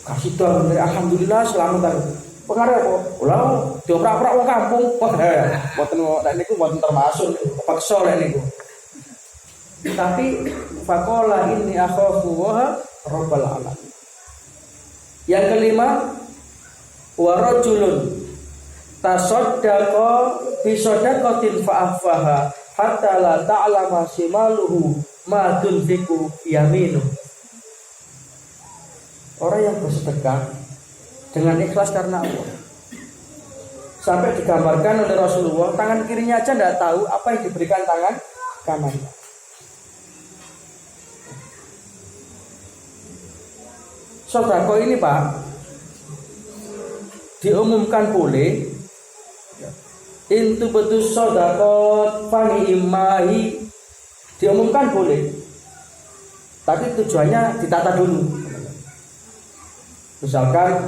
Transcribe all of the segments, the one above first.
kasih dong, alhamdulillah selamat aku. Pengaruh apa? Ulah dioprak-oprak wong kampung. Mboten nek niku mboten termasuk paksa lek niku. Tapi faqala inni akhafu wa rabbal alamin. Yang kelima, wa rajulun tasaddaqa bi sadaqatin fa'afaha hatta la ta'lama shimaluhu ma tunfiqu yaminuhu. Orang yang bersedekah dengan ikhlas karena Allah. Sampai digambarkan oleh Rasulullah, tangan kirinya aja tidak tahu apa yang diberikan tangan kanannya. Sedekah ini Pak, diumumkan boleh. Intu betul sedekah fani imahi, diumumkan boleh. Tapi tujuannya ditata dulu. Misalkan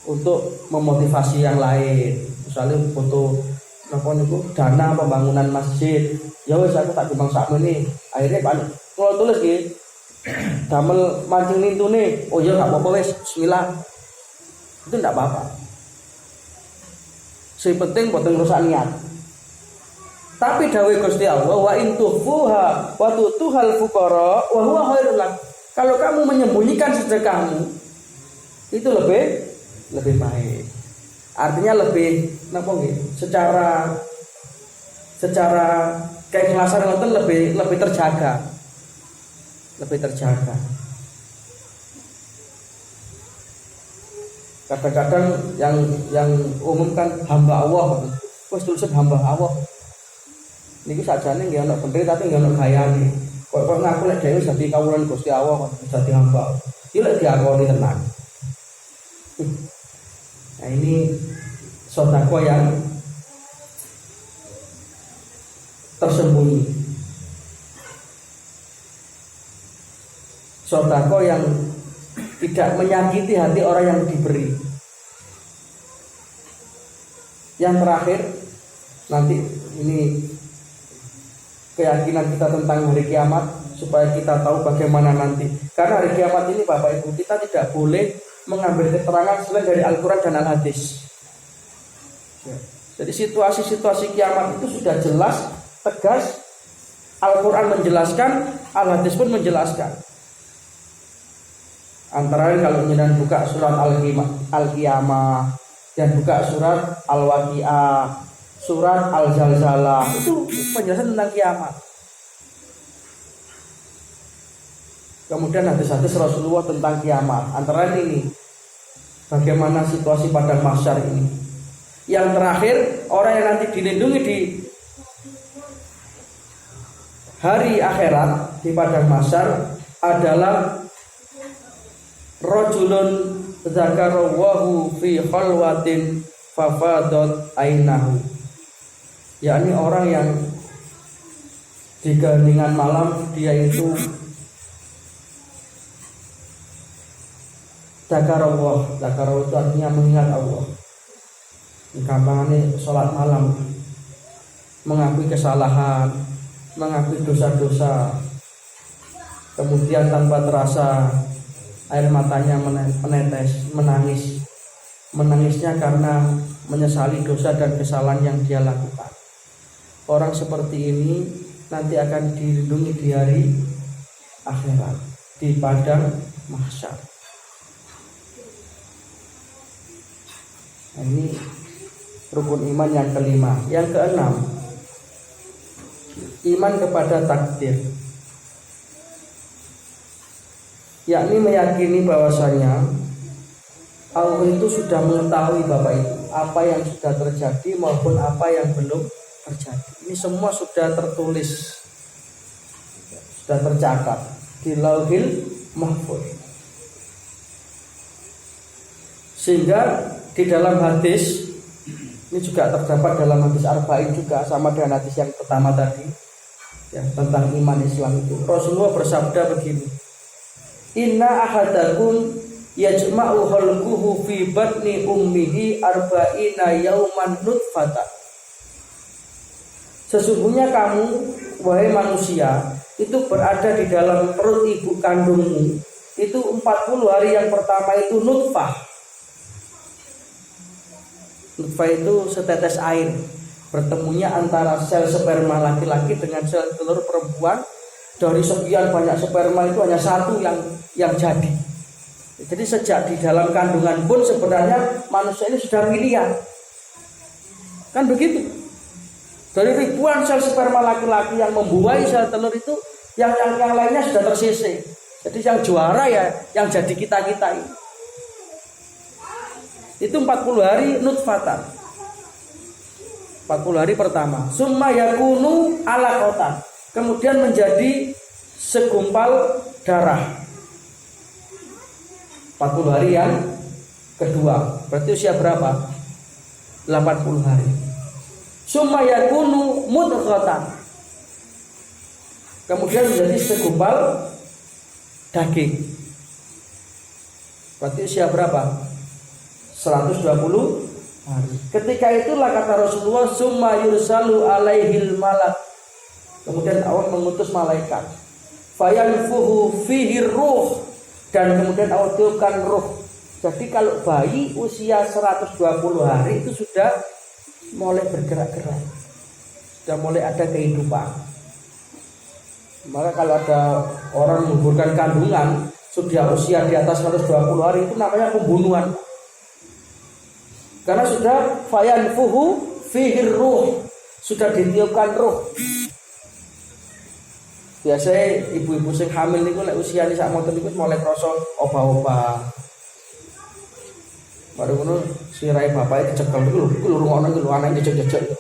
untuk memotivasi yang lain, misalnya untuk dana pembangunan masjid, ya wes aku tak timbang sakmu nih, akhirnya kan kalau tulis gitu, damel mancing nintu nih, oh ya nggak apa-apa wes, bismillah, itu nggak apa-apa. Si penting buat rusak niat. Tapi dawuh Gusti Allah, wa in tukhfuha wa tutuhal fuqara wa huwa khairul lak. Kalau kamu menyembunyikan sedekahmu, itu lebih baik. Artinya lebih secara keikhlasan itu lebih terjaga. Lebih terjaga. Kadang-kadang yang umum kan hamba Allah. Wis tulisan hamba Allah. Niki sajane nggih ana bener tapi nggih ana gayane. Kok ngaku lek dhewe dadi kawulan Gusti Allah kok dadi hamba. Iki lek diakoni tenan. Nah ini sedekah yang tersembunyi, sedekah yang tidak menyakiti hati orang yang diberi. Yang terakhir, nanti ini keyakinan kita tentang hari kiamat supaya kita tahu bagaimana nanti. Karena hari kiamat ini Bapak Ibu, kita tidak boleh mengambil keterangan selain dari Al-Quran dan Al-Hadis. Jadi situasi-situasi kiamat itu sudah jelas, tegas. Al-Quran menjelaskan, Al-Hadis pun menjelaskan. Antara lain kalau kita buka surat Al-Qiyamah dan buka surat Al-Waqi'ah, surat Al-Zalzalah, itu penjelasan tentang kiamat. Kemudian hadis-hadis Rasulullah tentang kiamat. Antara ini, bagaimana situasi pada mahsyar ini. Yang terakhir, orang yang nanti dilindungi di hari akhirat di padang mahsyar adalah rajulun dzakarahu fi khalwatin fafadat ainahu. Yakni orang yang di keheningan malam dia itu Zakarullah itu artinya mengingat Allah. Gampangannya sholat malam, mengakui kesalahan, mengakui dosa-dosa, kemudian tanpa terasa air matanya menetes, menangisnya karena menyesali dosa dan kesalahan yang dia lakukan. Orang seperti ini nanti akan dilindungi di hari akhirat, di padang mahsyar. Nah, ini rukun iman yang kelima. Yang keenam, iman kepada takdir, yakni meyakini bahwasanya Allah itu sudah mengetahui Bapak Ibu apa yang sudah terjadi maupun apa yang belum terjadi. Ini semua sudah tertulis, sudah tercatat di Lauhil Mahfuz. Sehingga di dalam hadis ini juga terdapat dalam hadis Arba'in juga sama dengan hadis yang pertama tadi ya, tentang iman Islam itu. Rasulullah bersabda begini, inna ahadakum yajma'u khalquhu fi batni ummihi arba'ina yauman nutfatan. Sesungguhnya kamu wahai manusia itu berada di dalam perut ibu kandungmu itu 40 hari yang pertama itu nutfah. Nutfah itu setetes air bertemunya antara sel sperma laki-laki dengan sel telur perempuan. Dari sekian banyak sperma itu hanya satu yang jadi. Jadi sejak di dalam kandungan pun sebenarnya manusia ini sudah pilihan. Kan begitu. Dari ribuan sel sperma laki-laki yang membuahi sel telur itu, yang lainnya sudah tersisih. Jadi yang juara ya yang jadi kita-kita ini. Itu 40 hari nutfatan. 40 hari pertama. Summa yakunu alaqatan. Kemudian menjadi segumpal darah. 40 hari yang kedua. Berarti usia berapa? 80 hari. Summa yakunu mudghatan. Kemudian menjadi segumpal daging. Berarti usia berapa? 120 hari. Ketika itulah kata Rasulullah, summa yursalu alaihil malak. Kemudian Allah mengutus malaikat. Fayanfuhu fihi ruh, dan kemudian Allah tiupkan ruh. Jadi kalau bayi usia 120 hari itu sudah mulai bergerak-gerak, sudah mulai ada kehidupan. Maka kalau ada orang menggugurkan kandungan sudah usia di atas 120 hari itu namanya pembunuhan. Karena sudah fayanfuhu fihi ruh, sudah ditiupkan ruh. Biasanya ibu-ibu sing hamil niku lek usiane sak moten niku mulai krasa obah-obah. Baru ngono sirahe bapake dicekel niku lho rungono niku lho anake jejeg-jejeg.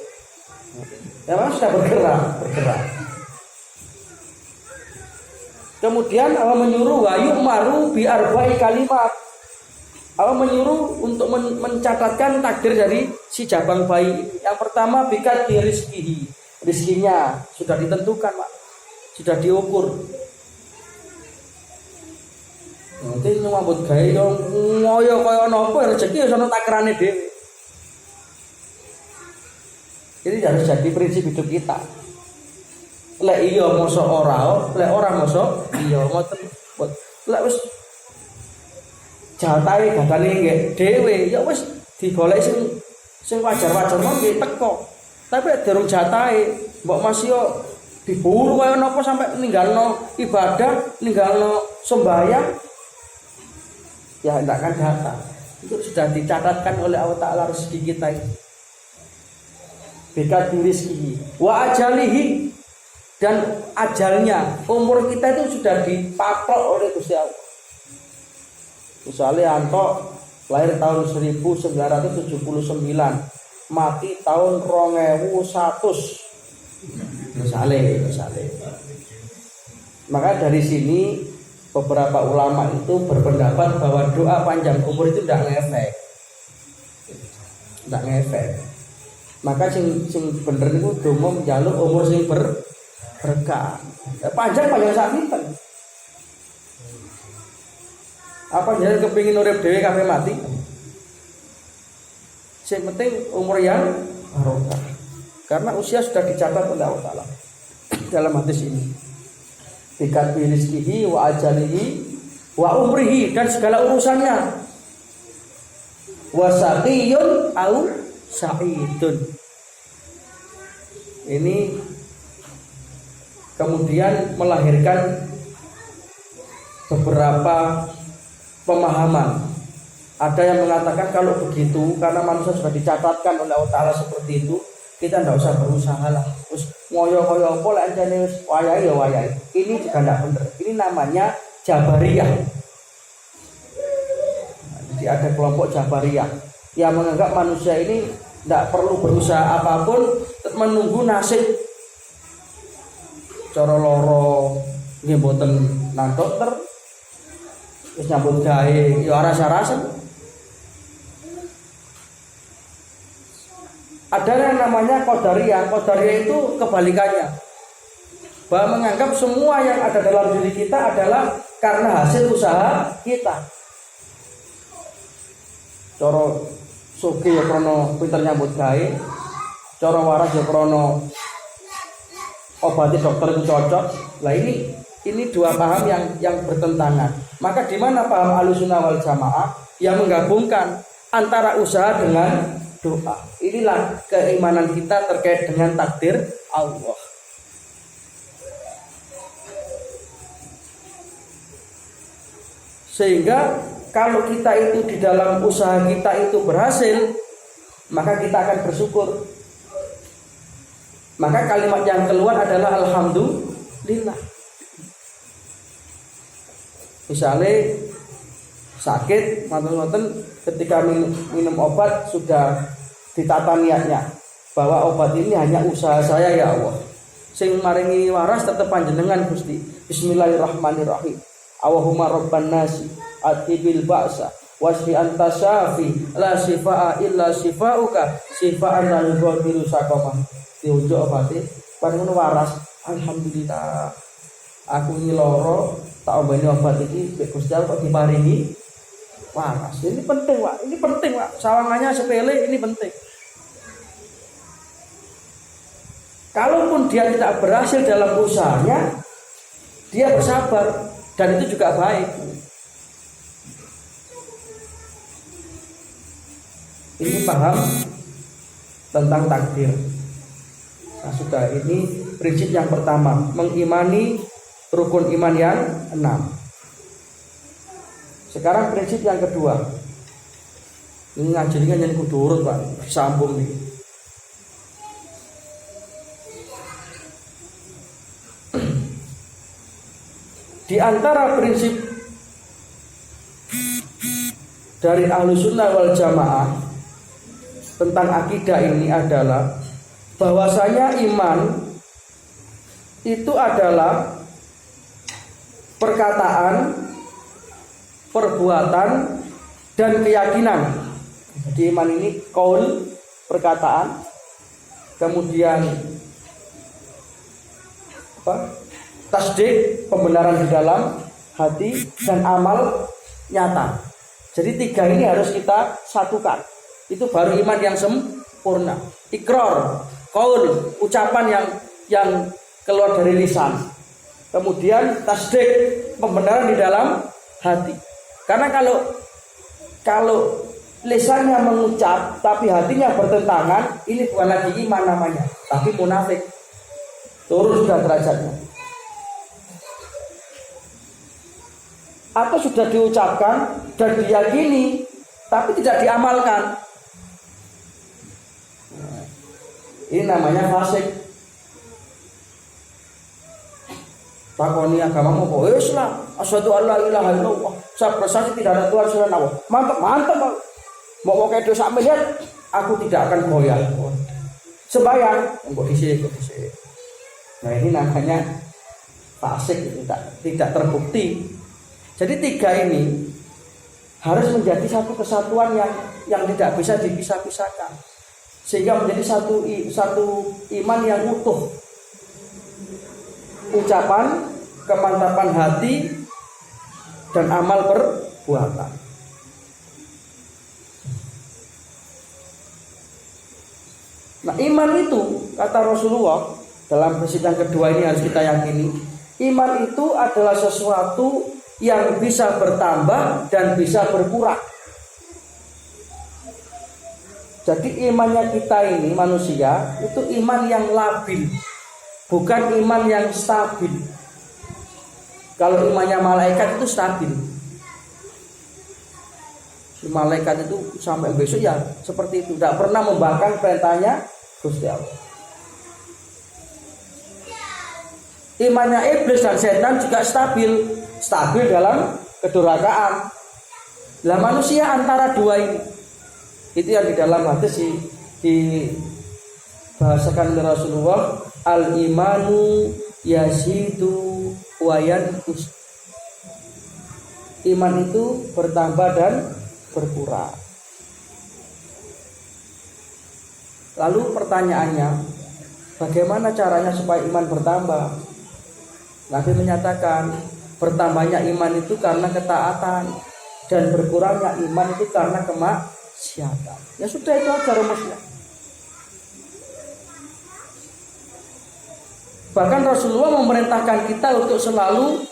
Ya Mas sudah bergerak. Kemudian Allah menyuruh wa yu'maru bi arba'i kalimat. Allah menyuruh untuk mencatatkan takdir dari si jabang bayi. Yang pertama bikat rizkihi. Rizkinya sudah ditentukan, Pak. Sudah diukur. Nanti nyambut gawe yo ngoyo kaya napa rezeki wis ana takrane dhewe. Jadi harus jadi prinsip hidup kita. Lek iya mosok ora, lek ora mosok iya ngoten. Lek wis jatahe gagane nggih dhewe ya wis digoleki sing wajar-wajar mongke teko. Tapi lek durung jatahe mbok Mas yo diburu kaya napa sampai ninggalno ibadah, ninggalno sembahyang, ya hendakkan data. Itu sudah dicatatkan oleh Allah Ta'ala rezeki kita ini. Bikat rizkihi wa ajalihi, dan ajalnya, umur kita itu sudah dipatok oleh Gusti Allah. Misalnya Anto lahir tahun 1979, mati tahun 2100. Misalnya. Maka dari sini beberapa ulama itu berpendapat bahwa doa panjang umur itu tidak ngefek. Maka sing bener niku donga njaluk umur sing berkah. Panjang sak pinten. Apa jenengan kepengin urip dhewe kabeh mati? Sing penting umur yang barokah. Karena usia sudah dicatat oleh Allah Ta'ala dalam hadis ini. Bikat rizkihi wa ajalihi wa umrihi, dan segala urusannya. Wa saqiyun au sa'idun. Ini kemudian melahirkan beberapa pemahaman. Ada yang mengatakan kalau begitu, karena manusia sudah dicatatkan oleh Allah Ta'ala seperti itu, kita tidak usah berusaha lah. Terus ngoyo-ngoyo apa lek jane wis wayahe ya wayahe. Ini juga tidak benar. Ini namanya Jabariyah. Jadi ada kelompok Jabariyah yang menganggap manusia ini tidak perlu berusaha apapun, menunggu nasib. Cara loro nggih mboten nang dokter. Wis nyambut gawe ya rasa-rasen. Ada yang namanya Qadariyah. Qadariyah itu kebalikannya, bahwa menganggap semua yang ada dalam diri kita adalah karena hasil usaha kita. Cara sugih ya krana pinter nyambut gawe, cara waras ya krana obati dokter itu cocok. Lah ini ini dua paham yang bertentangan. Maka di mana paham Ahlussunnah wal Jamaah yang menggabungkan antara usaha dengan doa. Inilah keimanan kita terkait dengan takdir Allah. Sehingga kalau kita itu di dalam usaha kita itu berhasil, maka kita akan bersyukur. Maka kalimat yang keluar adalah alhamdulillah. Misalnya sakit, mantan-mantan ketika minum obat sudah ditata niatnya bahwa obat ini hanya usaha saya ya Allah. Sing maringi waras tetep panjenengan Gusti. Bismillahirrahmanirrahim. Allahumma rabban nasi atibil ba'sa wasfi anta syafi la shifaa illa shifauka shifaan la yughadiru saqama. Diujuk obate bareng waras. Alhamdulillah. Aku ini loro, tak ombeni obat iki mek Gusti Allah kok diparingi waras. Ini penting, Pak. Ini penting, Pak. Sawangannya sepele, ini penting. Kalaupun dia tidak berhasil dalam usahanya, dia bersabar dan itu juga baik. Ini paham tentang takdir. Nah, sudah, ini prinsip yang pertama, mengimani rukun iman yang 6. Sekarang prinsip yang kedua. Ini ngajinya yang kudu urut, Pak, sambung nih. Di antara prinsip dari Ahlussunnah wal Jamaah tentang akidah ini adalah bahwasanya iman itu adalah perkataan, perbuatan, dan keyakinan. Jadi iman ini qaul, perkataan, kemudian tasdik, pembenaran di dalam hati, dan amal nyata. Jadi 3 ini harus kita satukan. Itu baru iman yang sempurna. Iqrar, qaul, ucapan yang keluar dari lisan. Kemudian tasdik, pembenaran di dalam hati. Karena kalau lisannya mengucap tapi hatinya bertentangan, ini bukan lagi iman namanya, tapi munafik. Turun sudah derajatnya. Atau sudah diucapkan dan diyakini tapi tidak diamalkan, ini namanya fasik. Takoni agama mau Islam, asyhadu alla ilaha illallah, saya bersaksi tidak ada Tuhan selain Allah. Mantap. Mau kayak dosa miliar, aku tidak akan goyah. Sembayang, kok disik. Nah, ini namanya fasik, tidak terbukti. Jadi 3 ini harus menjadi satu kesatuan yang tidak bisa dipisah-pisahkan, sehingga menjadi satu iman yang utuh. Ucapan, kemantapan hati, dan amal perbuatan. Nah, iman itu kata Rasulullah dalam prinsip yang kedua ini harus kita yakini, iman itu adalah sesuatu yang bisa bertambah dan bisa berkurang. Jadi imannya kita ini manusia itu iman yang labil, bukan iman yang stabil. Kalau imannya malaikat itu stabil. Malaikat itu sampai besok ya seperti itu, tidak pernah membangkang perintahnya Gusti Allah. Imannya iblis dan setan juga stabil dalam kedurhakaan. Lah manusia antara 2 ini, itu yang di dalam hadis dibahasakan oleh Rasulullah, al-imanu yazidu wa yanqus. Iman itu bertambah dan berkurang. Lalu pertanyaannya, bagaimana caranya supaya iman bertambah? Nabi menyatakan, bertambahnya iman itu karena ketaatan, dan berkurangnya iman itu karena kemaksiatan. Ya sudah, itu aja rumusnya. Bahkan Rasulullah memerintahkan kita untuk selalu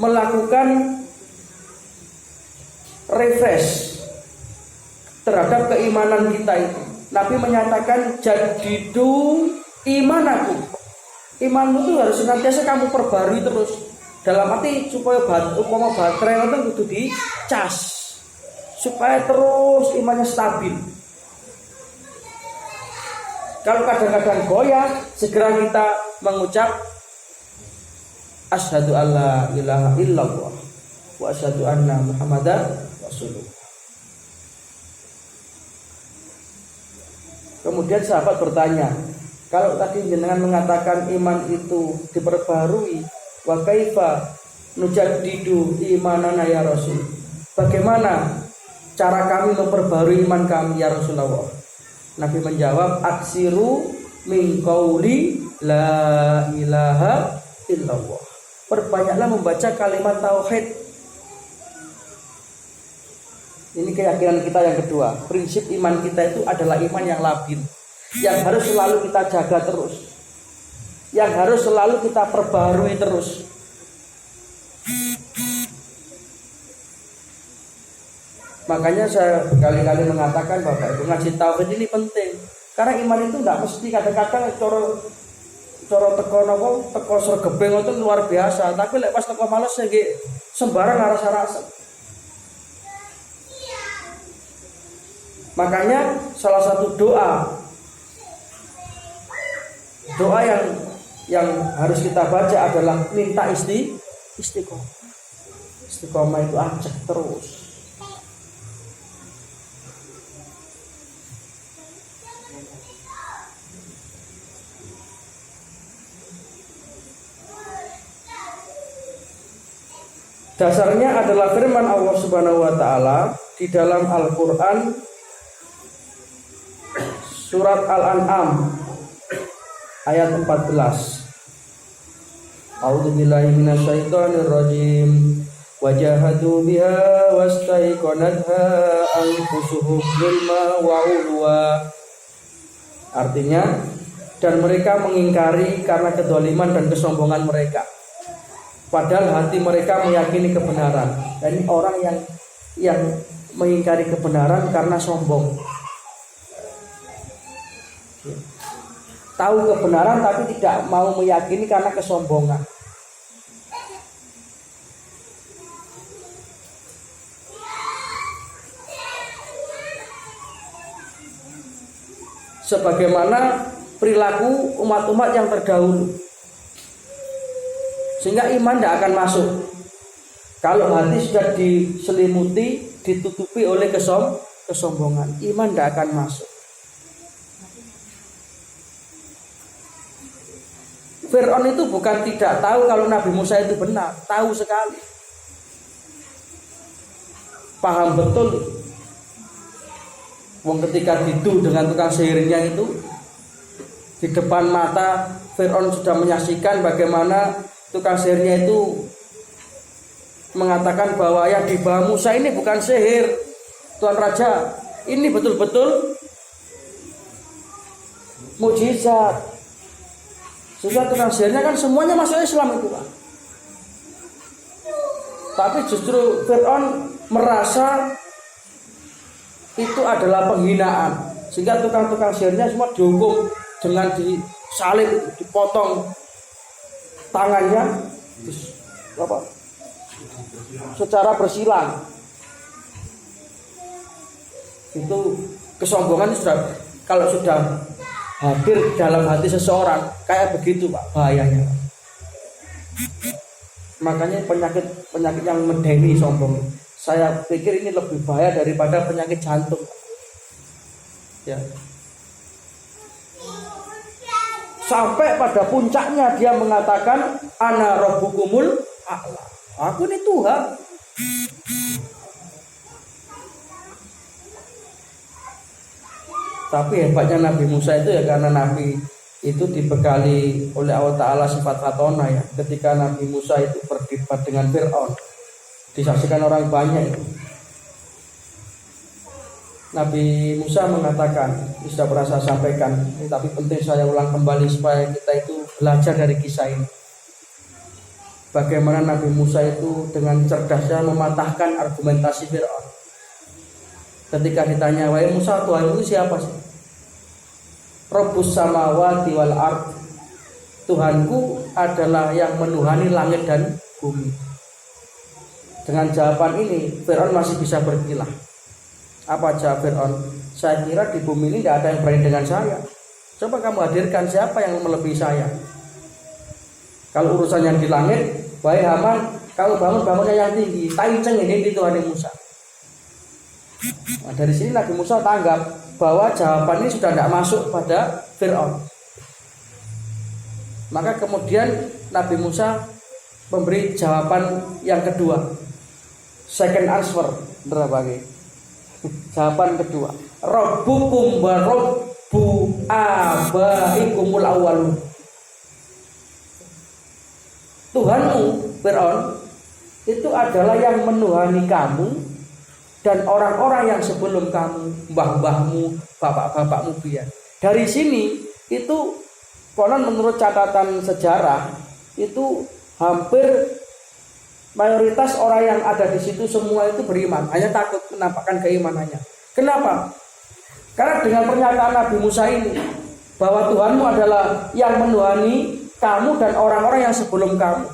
melakukan refresh terhadap keimanan kita itu. Nabi menyatakan jadidu imanaku. Imanmu itu harus senantiasa kamu perbarui terus. Dalam arti supaya umpama baterai itu kudu dicas supaya terus imannya stabil. Kalau kadang-kadang goyah, segera kita mengucap asyhadu alla ilaha illallah wa asyhadu anna muhammadar rasulullah. Kemudian sahabat bertanya, kalau tadi jenengan mengatakan iman itu diperbarui, wa kaifa nujaddidu imanana ya Rasul? Bagaimana cara kami memperbarui iman kami ya Rasulullah? Nabi menjawab, aksiru min qauli la ilaha illallah. Perbanyaklah membaca kalimat tauhid. Ini keyakinan kita yang kedua. Prinsip iman kita itu adalah iman yang labil, yang harus selalu kita jaga terus, yang harus selalu kita perbarui terus. Makanya saya berkali-kali mengatakan Bapak Ibu, ngaji tauhid ini penting. Karena iman itu tidak mesti kadang-kadang coro teko sergebeng itu luar biasa. Tapi lek pas teko males nggih sembarang rasa-rasa. Makanya salah satu doa yang harus kita baca adalah minta istiqomah. Istiqomah itu ajak terus. Dasarnya adalah firman Allah Subhanahu wa taala di dalam Al-Qur'an surat Al-An'am ayat 14. A'udzubillahi minasyaitonir rajim. Wajahadu biha wastaiqanatha anfusuhum zulma wa ulwa. Artinya, dan mereka mengingkari karena kedoliman dan kesombongan mereka. Padahal hati mereka meyakini kebenaran. Dan ini orang yang mengingkari kebenaran karena sombong. Tahu kebenaran tapi tidak mau meyakini karena kesombongan. Sebagaimana perilaku umat-umat yang terdahulu. Sehingga iman tidak akan masuk kalau hati sudah diselimuti, ditutupi oleh kesombongan. Iman tidak akan masuk. Fir'aun itu bukan tidak tahu kalau Nabi Musa itu benar, tahu sekali, paham betul. Wong ketika didu dengan tukang sihirnya itu, di depan mata Fir'aun sudah menyaksikan bagaimana tukang sihirnya itu mengatakan bahwa yang dibawa Musa ini bukan sihir, Tuan Raja, ini betul-betul mukjizat. Sehingga tukang sihirnya kan semuanya masuk Islam itu Pak. Tapi justru Fir'aun merasa itu adalah penghinaan, sehingga tukang-tukang sihirnya semua dihukum dengan disalib, dipotong tangannya secara bersilang. Itu kesombongan sudah, kalau sudah hadir dalam hati seseorang kayak begitu Pak, bahayanya. Makanya penyakit yang medeni sombong, saya pikir ini lebih bahaya daripada penyakit jantung. Ya. Sampai pada puncaknya dia mengatakan ana rabbukumul a'la. Aku ini Tuhan. Tapi hebatnya Nabi Musa itu ya karena Nabi itu dibekali oleh Allah Ta'ala sifat fatona ya. Ketika Nabi Musa itu berdebat dengan Fir'aun, disaksikan orang banyak itu, Nabi Musa mengatakan, sudah pernah saya sampaikan, tapi penting saya ulang kembali supaya kita itu belajar dari kisah ini. Bagaimana Nabi Musa itu dengan cerdasnya mematahkan argumentasi Fir'aun. Ketika ditanya, wahai Musa, Tuhan itu siapa sih? Rabbus samawati wal ard. Tuhanku adalah yang menuhani langit dan bumi. Dengan jawaban ini, Fir'aun masih bisa berkilah. Apa jawab Fir'aun? Saya kira di bumi ini tidak ada yang berani dengan saya. Coba kamu hadirkan siapa yang melebihi saya. Kalau urusan yang di langit, wahai Haman, kamu bangunnya yang tinggi, taiceng ini di Tuhan Musa. Nah, dari sini Nabi Musa tanggap bahwa jawaban ini sudah tidak masuk pada Fir'aun. Maka kemudian Nabi Musa memberi jawaban yang kedua, second answer, berapa? Jawaban kedua, Rabbukum wa Rabbu abaikumul awwalun. Tuhanmu, Fir'aun, itu adalah yang menuhani kamu dan orang-orang yang sebelum kamu, mbah-mbahmu, bapak-bapakmu biar. Dari sini itu konon menurut catatan sejarah itu hampir mayoritas orang yang ada di situ semua itu beriman, hanya takut menampakkan keimanannya. Kenapa? Karena dengan pernyataan Nabi Musa ini bahwa Tuhanmu adalah yang menuhani kamu dan orang-orang yang sebelum kamu.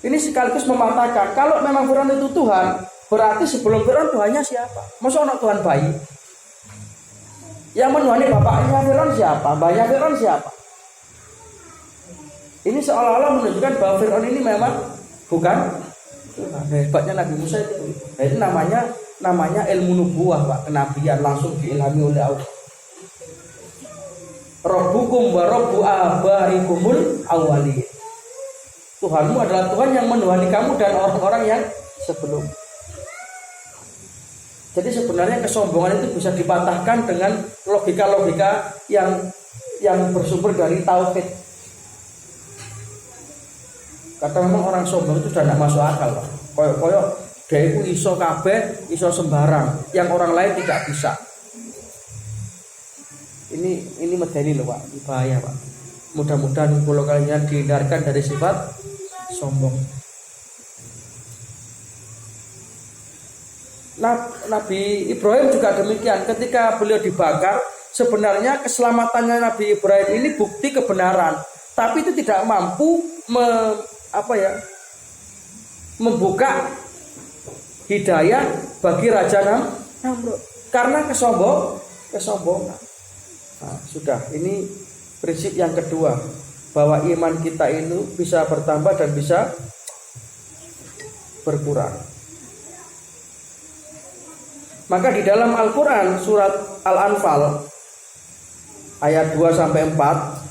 Ini sekaligus mematahkan kalau memang Fir'aun itu Tuhan, berarti sebelum Fir'aun Tuhannya siapa? Masa anak Tuhan bayi? Yang menuhani bapaknya Fir'aun siapa? Mbahnya Fir'aun siapa? Ini seolah-olah menunjukkan bahwa Fir'aun ini memang bukan Tuhan. Hebatnya Nabi Musa itu. Nah, itu namanya ilmu nubuwah, Pak, kenabian langsung diilhami oleh Allah. Rabbukum wa Rabbu abaikumul awwalin. Tuhanmu adalah Tuhan yang menuhani kamu dan orang-orang yang sebelum. Jadi sebenarnya kesombongan itu bisa dipatahkan dengan logika-logika yang bersumber dari tauhid. Kata memang orang sombong itu sudah tidak masuk akal, Pak. Koyok dia itu iso kabeh, iso sembarang, yang orang lain tidak bisa. Ini medeni loh, Pak, bahaya, Pak. Mudah-mudahan kalau kalian dihindarkan dari sifat sombong. Nabi Ibrahim juga demikian. Ketika beliau dibakar, sebenarnya keselamatannya Nabi Ibrahim ini bukti kebenaran, tapi itu tidak mampu membuka hidayah bagi Raja Namrud karena kesombongan. Nah, sudah, ini prinsip yang kedua, bahwa iman kita itu bisa bertambah dan bisa berkurang. Maka di dalam Al-Quran surat Al-Anfal ayat 2-4